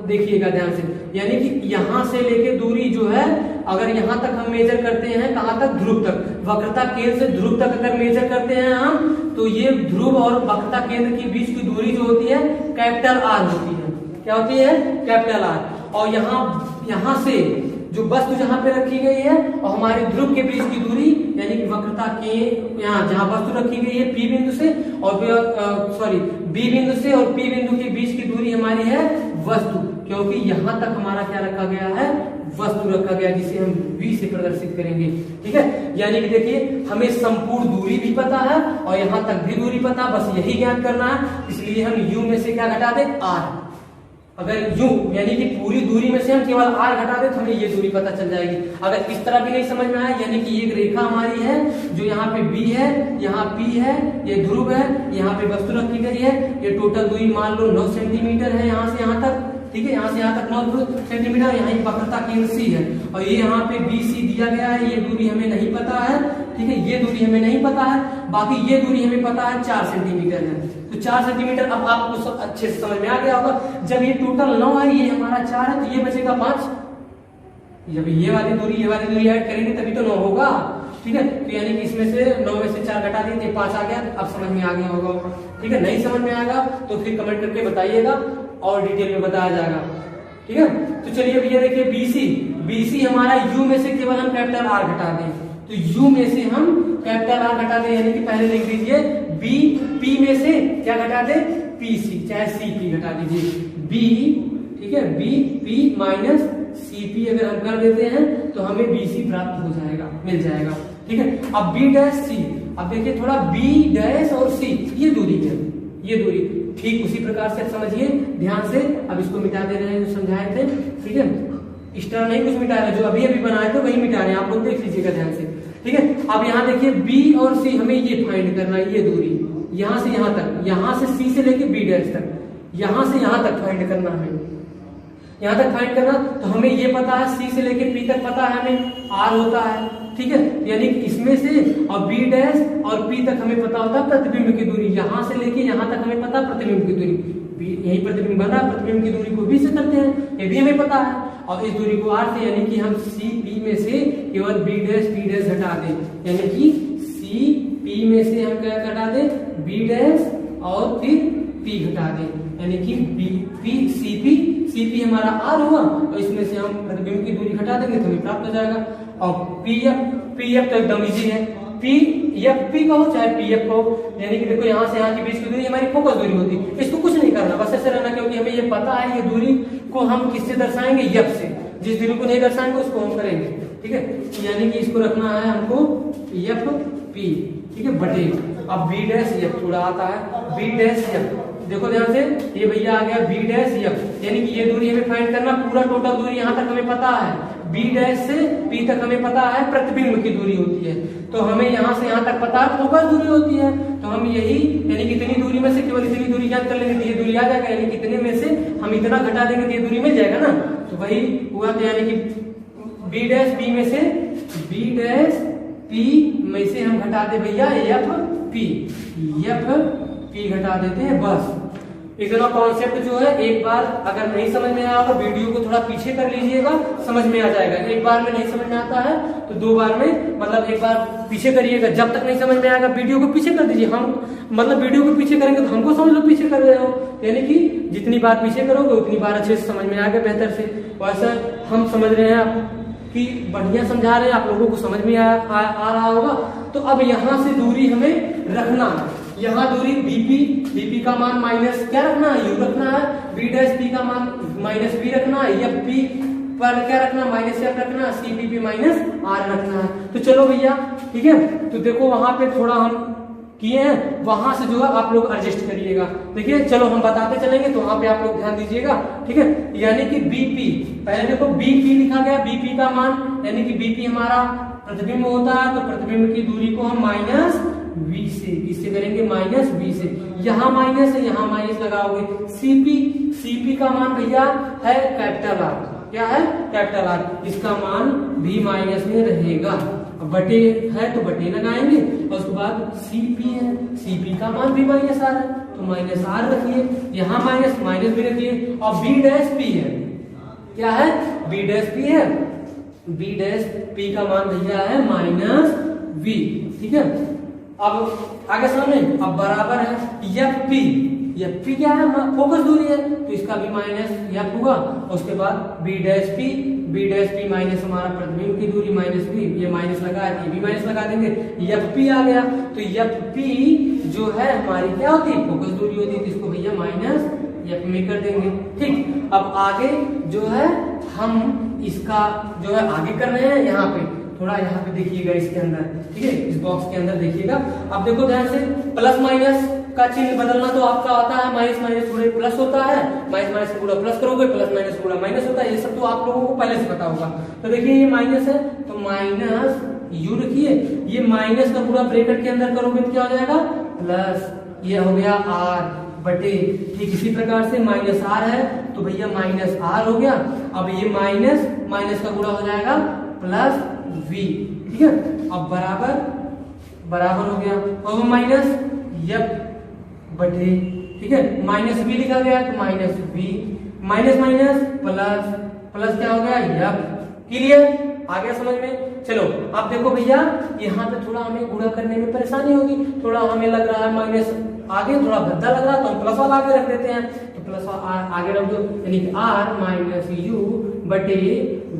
देखिएगा ध्यान से, यानी कि यहाँ से लेके दूरी जो है, अगर यहाँ तक हम मेजर करते हैं, कहाँ तक, ध्रुव तक, वक्रता केंद्र से ध्रुव तक अगर मेजर करते हैं हम, तो ये ध्रुव और वक्रता केंद्र के बीच की दूरी जो होती है कैपिटल आर होती है। क्या होती है, कैपिटल आर। और यहाँ से जो वस्तु जहां पे रखी गई है और हमारे ध्रुव के बीच की दूरी, यानी कि वक्रता के यहाँ जहां वस्तु रखी गई है पी बिंदु से और बी बिंदु से और पी बिंदु के बीच की दूरी हमारी है वस्तु, क्योंकि यहाँ तक हमारा क्या रखा गया है, वस्तु रखा गया, जिसे हम v से प्रदर्शित करेंगे। ठीक है, यानी कि देखिए हमें संपूर्ण दूरी भी पता है और यहाँ तक भी दूरी पता, बस यही ज्ञात करना है, इसलिए हम u में से क्या घटा दें, r। अगर u यानी कि पूरी दूरी में से हम केवल r घटा दें तो हमें ये दूरी पता चल जाएगी। अगर इस तरह भी नहीं समझ में आया, यानी कि एक रेखा हमारी है जो यहाँ पे b है, यहाँ p है, ये ध्रुव है, यहाँ पे वस्तु रखी गई है, ये टोटल दूरी मान लो 9 सेंटीमीटर है यहाँ से यहाँ तक। ठीक है, यहाँ से यहाँ तक 9 सेंटीमीटर, यहाँ वक्रता केंद्र C है और ये यहाँ पे BC दिया गया है, ये दूरी हमें नहीं पता है। ठीक है, ये दूरी हमें नहीं पता है, बाकी ये दूरी हमें पता है 4 सेंटीमीटर है, तो 4 सेंटीमीटर। अब आपको सब अच्छे से समझ में आ गया होगा, जब ये टोटल 9 है, ये हमारा 4 है, तो ये बचेगा 5। जब ये वाली दूरी ऐड करेंगे तभी तो 9 होगा। ठीक है, तो यानी कि इसमें से 9 में से 4 घटा दिए, 5 आ गया। अब समझ में आ गया होगा। ठीक है, नहीं समझ में आएगा तो फिर कमेंट करके बताइएगा और डिटेल में बताया जाएगा। ठीक है, तो चलिए भैया देखिए बीसी हमारा यू में से केवल हम कैपिटल आर घटा दें, तो यू में से हम कैपिटल आर घटा दें, यानी कि पहले लिख दीजिए बी, पी में से क्या घटा दे, पीसी, चाहे सी पी घटा दीजिए, बी। ठीक है, B P minus C P अगर हम कर देते हैं तो हमें बीसी प्राप्त हो जाएगा, मिल जाएगा। ठीक है, अब बी डैश सी, अब देखिए थोड़ा बी डैश और सी, ये दूरी है, ये दूरी ठीक उसी प्रकार से समझिए ध्यान से। अब इसको मिटा दे रहे हैं जो समझाए थे। ठीक है, इस तरह नहीं कुछ मिटा रहे, जो अभी अभी बनाए थे वही मिटा रहे हैं, आप लोग देख लीजिएगा ध्यान से। ठीक है, अब यहाँ देखिए बी और सी हमें ये फाइंड करना है, ये दूरी यहाँ से यहाँ तक, यहाँ से सी से लेके बी डैश तक, यहाँ से यहाँ तक फाइंड करना है, यहाँ तक फाइंड करना। तो हमें ये पता है सी से लेके पी तक पता है, हमें आर होता है। ठीक है, यानी कि इसमें से और बी डैश और पी तक हमें पता होता है प्रतिबिंब की दूरी, यहाँ से लेके यहाँ तक हमें पता है प्रतिबिंब की दूरी, यही प्रतिबिंब बना, प्रतिबिंब की दूरी को बी से करते हैं, ये भी हमें पता है। और इस दूरी को आर से, यानी कि हम सी पी में से केवल बी डैश पी डैश घटा दें, यानी कि सी पी में से हम क्या घटा दें, बी डैश और फिर पी घटा दें, यानी कि बी पी सी पी हमारा आर हुआ और इसमें से हम प्रतिबिंब की दूरी घटा देंगे तो हमें प्राप्त हो जाएगा। और पी एफ तो एकदम इजी है, पी एफ पी कहो चाहे पी एफ कहो, यानी कि देखो यहाँ से यहाँ के बीच की दूरी हमारी फोकस दूरी होती है, इसको कुछ नहीं करना, बस ऐसे रहना, क्योंकि हमें ये पता है ये दूरी को हम किससे दर्शाएंगे, एफ से, जिस दूरी को नहीं दर्शाएंगे उसको हम करेंगे। ठीक है, यानी कि इसको रखना है हमको एफ पी। ठीक है, बटे अब बी डैश एफ थोड़ा आता है, बी डैश एफ, देखो ध्यान से, ये भैया आ गया बी डैश एफ, यानी कि ये दूरी हमें फाइंड करना, पूरा टोटल दूरी यहाँ तक हमें पता है, बी डैश से पी तक हमें पता है प्रतिबिंब की दूरी होती है, तो हमें यहाँ से यहाँ तक पता है फोकस दूरी होती है, तो हम यही यानी कि इतनी दूरी में से केवल इतनी दूरी याद कर लेंगे तो ये दूरी आ जाएगा, यानी कि इतने में से हम इतना घटा देंगे तो ये दूरी मिल जाएगा ना, तो वही हुआ था, यानी कि बी डैश पी में से बी डैश पी में से हम घटा दे भैया एफ पी घटा देते हैं, बस। इतना कॉन्सेप्ट जो है एक बार अगर नहीं समझ में आया तो वीडियो को थोड़ा पीछे कर लीजिएगा, समझ में आ जाएगा। एक बार में नहीं समझ में आता है तो 2 बार में, मतलब एक बार पीछे करिएगा, जब तक नहीं समझ में आएगा वीडियो को पीछे कर दीजिए। हम मतलब वीडियो को पीछे करेंगे तो हमको समझ लो पीछे कर रहे हो, यानी कि जितनी बार पीछे करोगे उतनी बार अच्छे से समझ में आएगा बेहतर से। वैसे हम समझ रहे हैं कि बढ़िया समझा रहे हैं, आप लोगों को समझ में आ रहा होगा। तो अब यहाँ से दूरी हमें रखना है, यहाँ दूरी बीपी का मान माइनस क्या रखना है, यू रखना है, बी डैश पी का मान माइनस बी रखना है, एफ पी पर क्या रखना, माइनस एफ रखना, CP माइनस आर रखना है। तो चलो भैया ठीक है, तो देखो वहां पे थोड़ा हम किए हैं, वहां से जो है आप लोग एडजस्ट करिएगा। देखिए चलो हम बताते चलेंगे, तो वहां पे आप लोग ध्यान दीजिएगा, ठीक है। यानी कि BP, पहले देखो BP लिखा गया, BP का मान यानी कि BP हमारा प्रतिबिंब होता है, तो प्रतिबिंब की दूरी को हम माइनस V से, किससे करेंगे, माइनस V से। यहाँ माइनस है, यहाँ माइनस लगाओगे। CP का मान भैया है कैपिटल R, क्या है, कैपिटल R, इसका मान भी माइनस में रहेगा। अब बटे है तो बटे लगाएंगे, और उसके बाद CP है, CP का मान भी माइनस आर है, तो माइनस आर रखिए, यहाँ माइनस माइनस भी रखिए। और B' है, क्या है, B' है, B' का मान भैया है माइनस V, ठीक है। अब आगे समझ में, अब बराबर है FP क्या है, फोकस दूरी है, तो इसका भी माइनस F होगा। उसके बाद B' माइनस हमारा प्रतिबिंब की दूरी माइनस V, ये माइनस लगा है, ये भी माइनस लगा देंगे, FP आ गया। तो FP जो है हमारी क्या होती है, फोकस दूरी होती है, तो इसको भैया माइनस F में कर देंगे, ठीक। अब आगे जो है हम इसका जो है आगे कर रहे हैं, यहाँ पे थोड़ा यहाँ पे देखिएगा इसके अंदर, ठीक है, इस बॉक्स के अंदर देखिएगा। अब देखो ध्यान से, प्लस माइनस का चिन्ह बदलना तो आपका आता है, माइनस माइनस पूरे प्लस होता है, माइनस माइनस पूरा प्लस करोगे, प्लस माइनस पूरा माइनस होता है, ये सब तो आप लोगों को पहले से पता होगा। तो देखिए ये माइनस है, तो माइनस यू रखिए, ये माइनस का पूरा ब्रैकेट के अंदर करोगे तो क्या हो जाएगा, प्लस, ये हो गया आर बटे, ठीक इसी प्रकार से माइनस आर है, तो भैया माइनस आर हो गया। अब ये माइनस माइनस का गुणा हो जाएगा प्लस V, ठीक है। अब बराबर हो गया, और माइनस F बटे, ठीक है, माइनस V लिखा गया, तो minus V, minus minus plus, plus क्या हो गया F, क्लियर, आ गया समझ में। चलो अब देखो भैया, यहाँ पे थोड़ा हमें गुणा करने में परेशानी होगी, थोड़ा हमें लग रहा है माइनस आगे थोड़ा भद्दा लग रहा है, तो हम प्लस वाला आगे रख देते हैं, तो प्लस आगे रख दो, यानी कि R माइनस U बटे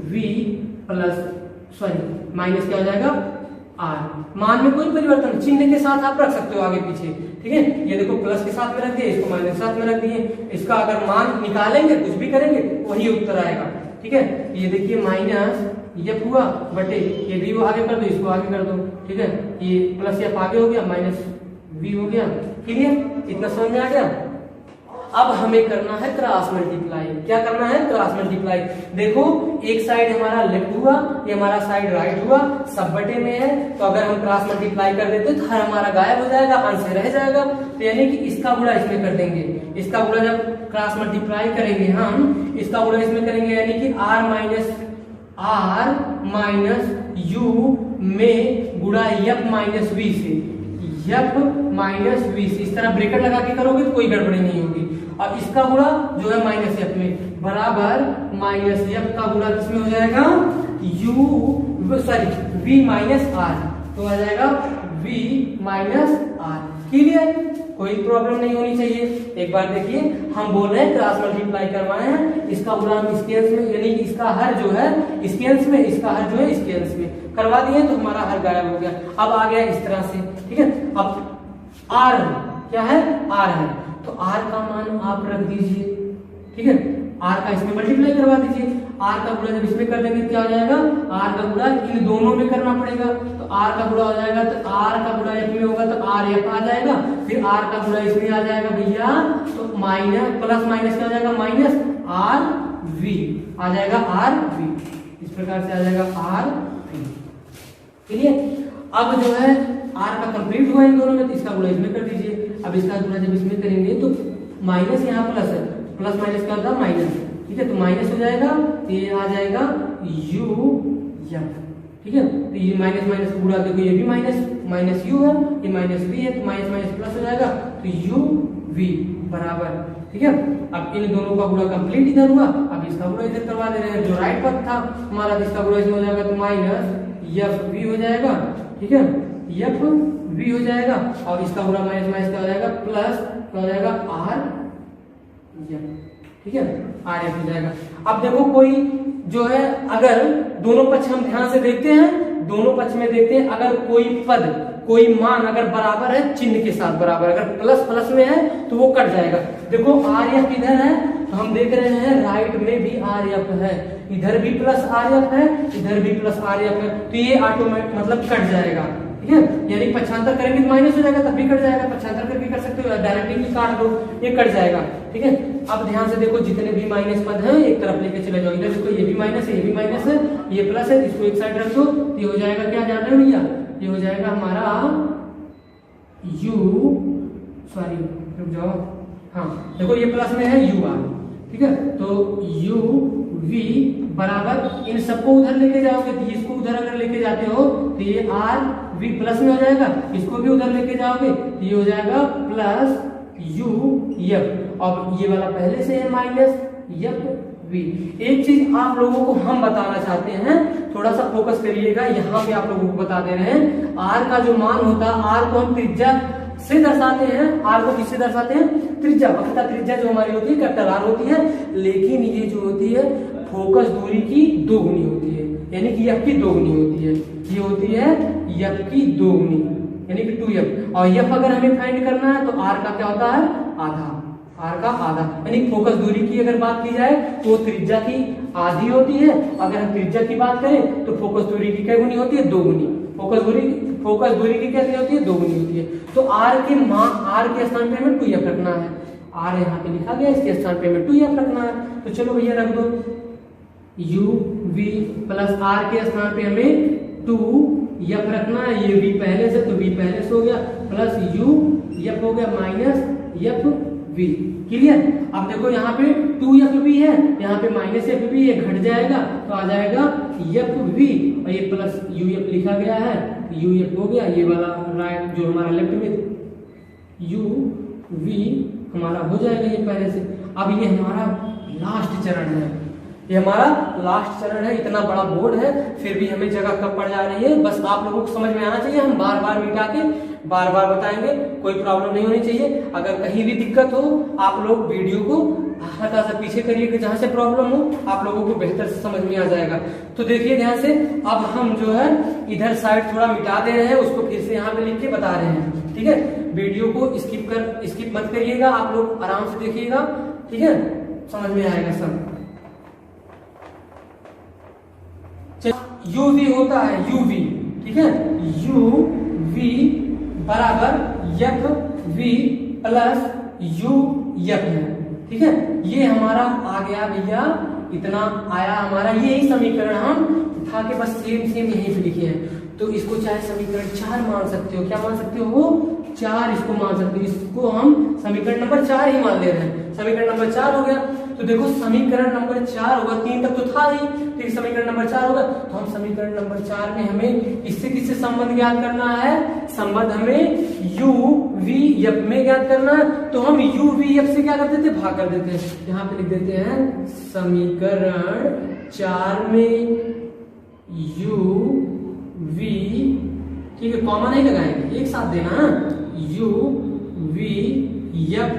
V प्लस, सॉरी माइनस क्या हो जाएगा R। मान में कोई परिवर्तन, चिन्ह के साथ आप रख सकते हो आगे पीछे, ठीक है। ये देखो प्लस के साथ में रख दिए, इसको माइनस के साथ में रख दिए, इसका अगर मान निकालेंगे कुछ भी करेंगे वही उत्तर आएगा, ठीक है। ये देखिए माइनस F हुआ बटे, ये भी वो आगे कर दो, इसको आगे कर दो, ठीक है, ये प्लस F आगे हो गया, माइनस V हो गया, क्लियर, इतना समझ में आ गया। अब हमें करना है क्रॉस मल्टीप्लाई, क्या करना है, क्रॉस मल्टीप्लाई। देखो एक साइड हमारा लेफ्ट हुआ, ये हमारा साइड राइट हुआ, सब बटे में है, तो अगर हम क्रॉस मल्टीप्लाई कर देते तो हर हमारा गायब हो जाएगा, अंश रह जाएगा, तो यानी कि इसका गुणा इसमें कर देंगे, इसका गुणा जब क्रॉस मल्टीप्लाई करेंगे हम, इसका गुणा इसमें करेंगे, यानी कि R माइनस U में गुणा F माइनस V से, F माइनस V से, इस तरह ब्रैकेट लगा के करोगे तो कोई गड़बड़ी नहीं होगी। और इसका गुणा जो है माइनस F में, बराबर माइनस F का गुणा किसमें हो जाएगा, V माइनस R, तो आ जाएगा V माइनस R, क्लियर, कोई प्रॉब्लम नहीं होनी चाहिए। एक बार देखिए, हम बोल रहे हैं क्रॉस मल्टीप्लाई करवाए हैं, इसका गुणा हम इसके अंश में, यानी कि इसका हर जो है इसके अंश में, इसका हर जो है इसके अंश में करवा दिए, तो हमारा हर गायब हो गया। अब आ गया इस तरह से, ठीक है। अब R क्या है, R है, तो R का मान आप रख दीजिए, ठीक है, R का इसमें मल्टीप्लाई करवा दीजिए, R का गुणा जब इसमें कर देंगे क्या हो जाएगा, R का गुणा इन दोनों में करना पड़ेगा, तो R का गुणा हो जाएगा, तो R का गुणा F में होगा, तो RF आ जाएगा, फिर R का गुणा इसमें आ जाएगा भैया, तो माइनस प्लस माइनस क्या हो जाएगा, माइनस RV आ जाएगा, RV इस प्रकार से आ जाएगा RV, क्लियर। अब जो है R का कंप्लीट हुआ इन दोनों में, तो इसका गुणा इसमें कर दीजिए। अब इसका गुणा जब इसमें करेंगे तो माइनस यहाँ प्लस है, प्लस माइनस क्या होता है माइनस, ठीक है, तो माइनस हो जाएगा, तो ये आ जाएगा UF, ठीक है, तो ये माइनस माइनस गुणा, देखो ये भी माइनस U है, ये माइनस V है, तो माइनस माइनस प्लस हो जाएगा, तो UV बराबर, ठीक है। अब इन दोनों का गुणा कंप्लीट इधर हुआ, अब इसका गुणा इधर करवा दे रहे हैं, जो राइट पक्ष था हमारा, इसका गुणा इसमें हो जाएगा, तो माइनस FV हो जाएगा, ठीक है, FV हो जाएगा, और इसका गुणा माइनस माइनस क्या हो जाएगा, प्लस क्या हो जाएगा, RF, ठीक है, RF हो जाएगा। अब देखो कोई जो है, अगर दोनों पक्ष हम ध्यान से देखते हैं, दोनों पक्ष में देखते हैं, अगर कोई पद, कोई मान अगर बराबर है चिन्ह के साथ बराबर, अगर प्लस प्लस में है तो वो कट जाएगा। देखो RF इधर है, तो हम देख रहे हैं राइट में भी आर एफ है, इधर भी प्लस आर एफ है, इधर भी प्लस आर एफ है, तो ये ऑटोमेटिक मतलब कट जाएगा, ठीक है। यानी पक्षांतर करेंगे तो माइनस हो जाएगा, तब भी कट जाएगा, पक्षांतर करके कर सकते हो, डायरेक्टली भी काट दो, ये कट जाएगा, ठीक है। अब ध्यान से देखो, जितने भी माइनस पद हैं एक तरफ लेके चले जाओ, इधर देखो ये भी माइनस है, ये भी माइनस है, ये प्लस है, इसको एक साइड रख दो, ये हो जाएगा क्या जान रहे हो भैया, ये हो जाएगा हमारा रुक जाओ, हाँ देखो ये प्लस में है यू आर, ठीक है। तो यू वी बराबर, इन सबको उधर लेके जाओगे तो इसको उधर अगर लेके जाते हो तो ये आर वी प्लस में हो जाएगा, इसको भी उधर लेके जाओगे तो ये हो जाएगा प्लस यू एफ, अब ये वाला पहले से है माइनस एफ वी। एक चीज आप लोगों को हम बताना चाहते हैं, थोड़ा सा फोकस करिएगा, यहाँ पे आप लोगों को बता दे रहे हैं, आर का जो मान होता है, आर को हम त्रिज्या से दर्शाते हैं, आर को किससे दर्शाते हैं, त्रिज्या, वक्रता त्रिज्या जो हमारी होती है कैपिटल आर होती है, लेकिन ये जो होती है फोकस दूरी की दोगुनी होती है, यानी कि एफ की दोगुनी होती है, ये होती है एफ की दोगुनी यानी कि 2f, और एफ अगर हमें फाइंड करना है तो आर का क्या होता है, आधा, आर का आधा, यानी फोकस दूरी की अगर बात की जाए तो त्रिज्या की आधी होती है, अगर हम त्रिज्या की बात करें तो फोकस दूरी की क्या गुनी होती है, दोगुनी, फोकस दूरी की कैसे होती है, दोगुनी होती है। तो आर के स्थान पे हमें 2f रखना है, आर यहाँ पे लिखा गया, इसके स्थान पे हमें 2f रखना है, तो चलो भैया रख दो, u v प्लस आर के स्थान पे हमें 2f रखना है, ये v पहले से, तो v पहले से हो गया, प्लस u f हो गया माइनस f v, क्लियर। अब देखो यहाँ पे 2f भी है, यहाँ पे माइनस f भी है, घट जाएगा तो आ जाएगा f v, और ये प्लस u f लिखा गया है, u f हो गया, ये वाला राइट जो हमारा लेफ्ट में u v हमारा हो जाएगा ये पहले से। अब ये हमारा लास्ट चरण है, ये हमारा लास्ट चरण है, इतना बड़ा बोर्ड है फिर भी हमें जगह कब पड़ जा रही है, बस आप लोगों को समझ में आना चाहिए, हम बार बार मिटा के बार बार बताएंगे, कोई प्रॉब्लम नहीं होनी चाहिए। अगर कहीं भी दिक्कत हो आप लोग वीडियो को हल्का सा पीछे करिए कि जहां से प्रॉब्लम हो आप लोगों को बेहतर से समझ में आ जाएगा। तो देखिए ध्यान से, अब हम जो है इधर साइड थोड़ा मिटा दे रहे हैं, उसको फिर से यहाँ पे लिख के बता रहे हैं, ठीक है। वीडियो को स्किप मत करिएगा, आप लोग आराम से देखिएगा, ठीक है, समझ में आएगा सब। यू वी होता है यू वी, ठीक है, यू वी बराबर F V plus U F है, ठीक है। ये हमारा आ गया भैया, इतना आया हमारा, यही समीकरण हम उठा के बस सेम यहीं पे लिखे हैं। तो इसको चाहे समीकरण 4 मान सकते हो, क्या मान सकते हो, वो 4 इसको मान सकते हो, इसको हम समीकरण नंबर 4 ही मान ले रहे हैं, समीकरण नंबर 4 हो गया। तो देखो समीकरण नंबर 4 होगा, 3 तक तो था ही, ठीक, समीकरण नंबर 4 होगा, तो हम समीकरण नंबर 4 में हमें इससे किससे संबंध ज्ञात करना है, संबंध हमें यू वी एफ में ज्ञात करना है, तो हम यू वी एफ से क्या कर देते हैं, भाग कर देते हैं, यहाँ पे लिख देते हैं समीकरण 4 में यू वी, ठीक है, कॉमन नहीं लगाएंगे, एक साथ देना, यू वी एफ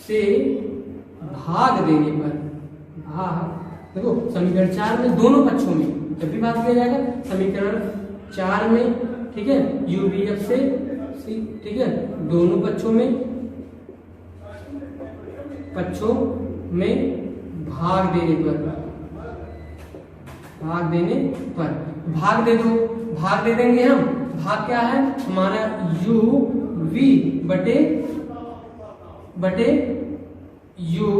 से भाग देने पर, देखो समीकरण 4 में दोनों पक्षों में जब भी भाग दिया जाएगा, समीकरण 4 में, ठीक है, यू वी एफ से, ठीक है, दोनों पक्षों में भाग देने पर, भाग दे दो, भाग दे देंगे हम, भाग क्या है हमारा, यू वी बटे यू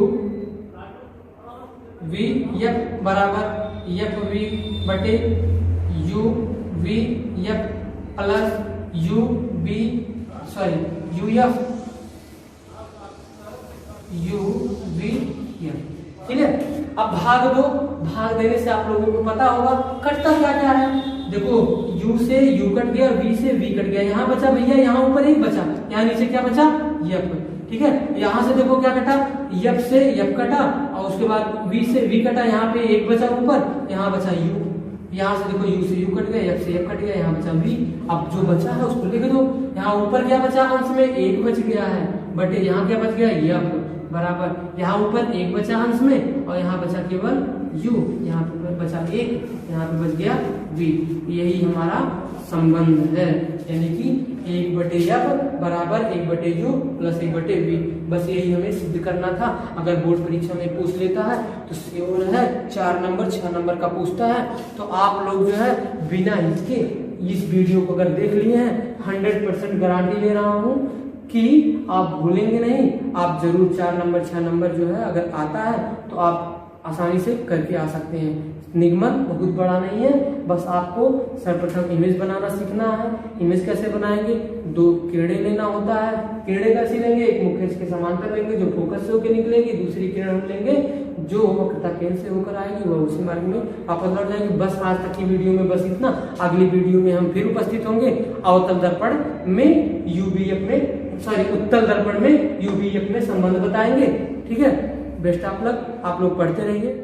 वी एफ बराबर एफ वी बटे U V F plus U V U F ठीक है। अब भाग दो, भाग देने से आप लोगों को पता होगा कटता क्या क्या है, देखो u से u कट गया, v से v कट गया, यहाँ बचा भैया, यहाँ ऊपर एक बचा, यहाँ नीचे क्या बचा, f, ठीक है। यहाँ से देखो क्या कटा, f से f कटा, और उसके बाद v से v कटा, यहाँ पे एक बचा ऊपर, यहाँ बचा u, यहाँ से देखो u से u कट गया, f से f कट गया, यहाँ बचा v। अब जो बचा है उसको लिख दो, यहाँ ऊपर क्या बचा अंश में, एक बच गया है, बटे यहाँ क्या बच गया, f बराबर, यहाँ ऊपर एक बचा अंश में और यहाँ बचा केवल u, यहाँ पे बचा 1, यहाँ पे बच गया v। यही हमारा संबंध है, यानी कि 1/f बराबर 1/u प्लस 1/v। बस यही हमें सिद्ध करना था। अगर बोर्ड परीक्षा में पूछ लेता है तो श्योर है 4 नंबर 6 नंबर का पूछता है, तो आप लोग जो है बिना हिचके इस वीडियो को अगर देख लिए हैं 100% गारंटी ले रहा हूँ कि आप भूलेंगे नहीं। आप जरूर 4 नंबर 6 नंबर जो है अगर आता है तो आप आसानी से करके आ सकते हैं। निगमन बहुत बड़ा नहीं है, बस आपको सर्वप्रथम इमेज बनाना सीखना है। इमेज कैसे बनाएंगे, 2 किरणें लेना होता है। किरणें कैसी लेंगे, एक मुख्य अक्ष के समांतर लेंगे जो फोकस से होकर निकलेगी, दूसरी किरण हम लेंगे जो वक्रता केंद्र से होकर आएगी, वह उसी मार्ग में वापस लौट जाएगी। बस आज तक की वीडियो में बस इतना। अगली वीडियो में हम फिर उपस्थित होंगे अवतल दर्पण में यूबीएफ में उत्तल दर्पण में यूबीएफ में संबंध बताएंगे। ठीक है, बेस्ट ऑफ लक, आप लोग पढ़ते रहिए।